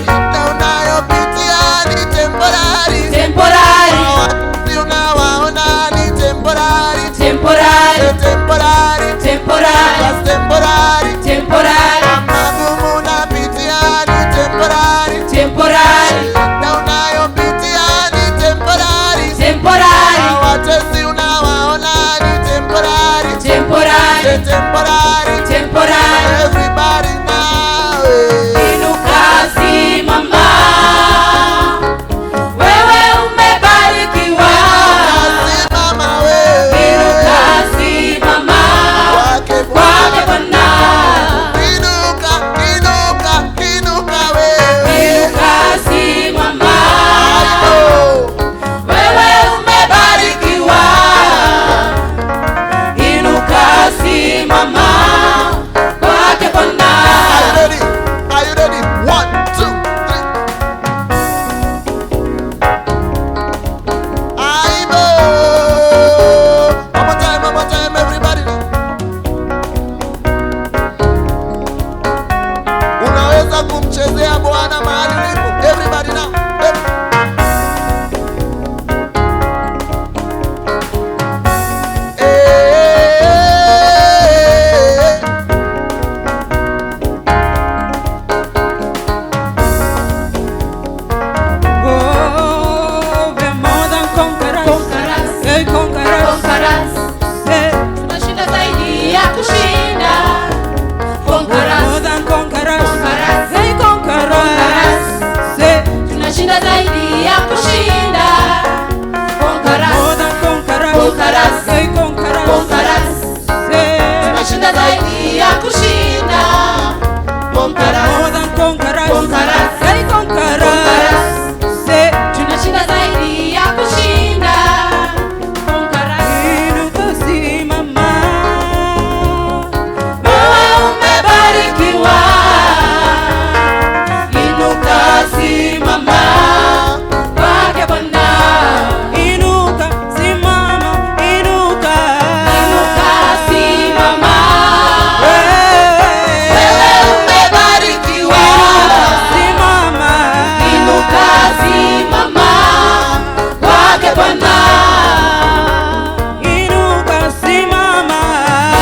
Shida unayopitia ni temporary. Temporary. Wakati unawaona ni temporary. Temporary. Temporary. Temporary. Just temporary. Temporary. Magumu unapitia ni temporary. Temporary. Shida unayopitia ni temporary. Temporary. Watesi unawaona ni temporary. Temporary. Temporary. Temporary. Everybody now. Inuka simama, wewe umebarikiwa. Simama wewe. Inuka simama, Kwake kwake Bwana. Inuka, inuka, inuka wewe. Inuka simama, Oh. wewe umebarikiwa. Inuka simama, kwake Bwana. Are you ready? Are you ready? 1, 2, 3. Aibo. One more time, everybody. Unaweza kumchezea Bwana mahali ulipo. Everybody now. Oh, we're more than conquerors. Conquerors. Hey, conquerors. Conquerors. Hey, Tunashinda zaidi ya kushinda. more Conquerors. than conquerors. Conquerors. Hey, conquerors. Say, Tunashinda zaidi ya kushinda. more Conquerors. than conquerors. Conquerors. Hey, conquerors. Conquerors. Say, Tunashinda zaidi ya kushinda. more Conquerors. than conquerors. Conquerors. Hey, conquerors. Say, Tunashinda zaidi ya kushinda. Conquerors. inuka simama. Wewe umebarikiwa. Inuka simama, kwake Bwana. Inuka simama. Inuka. Inuka simama, Hey. wewe umebarikiwa. Simama. Inuka simama, kwake Bwana. Inuka simama.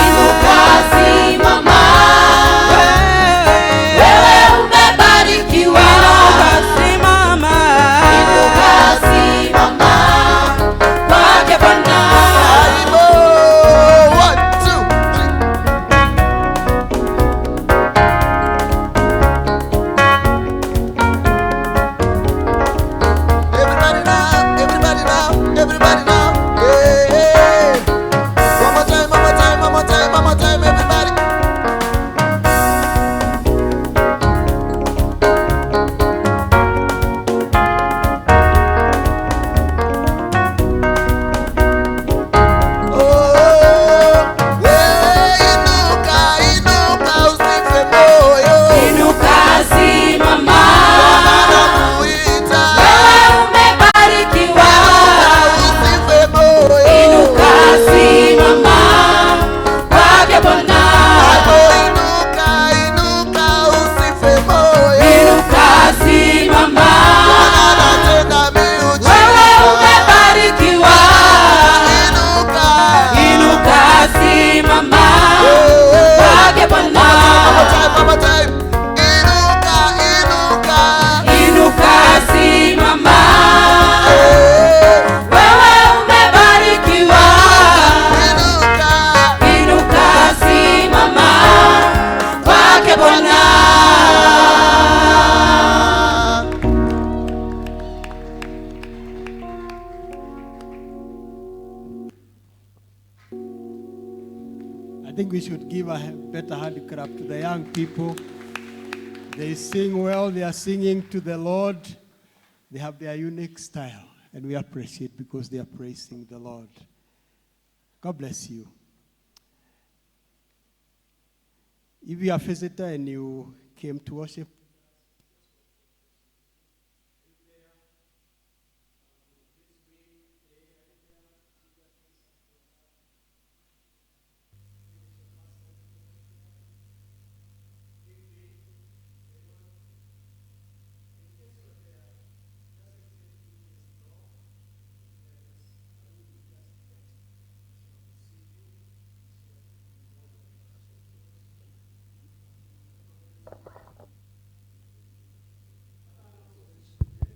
Inuka simama, wewe umebarikiwa. Inuka simama. Inuka simama, kwake Bwana. Aibo. 1, 2, 3. Everybody now, everybody now, everybody now. Hey, hey. One more time, one more time, one more time, one more time, everybody. Oh, wewe inuka, inuka, usife moyo. Inuka simama, Nakuita, wewe umebarikiwa. usife moyo. Inuka simama, kwake Bwana. Hapo inuka, inuka, usife moyo. Inuka simama, Anatenda miujiza. wewe umebarikiwa. Inuka. Inuka simama, Oh, kwake Bwana. one more time. Inuka, inuka. Inuka simama, Eh, wewe umebarikiwa. inuka. Inuka simama, kwake Bwana. I think we should give a better hand clap to the young people. They sing well, they are singing to the Lord. They have their unique style, and we appreciate because they are praising the Lord. God bless you. If you are a visitor and you came to worship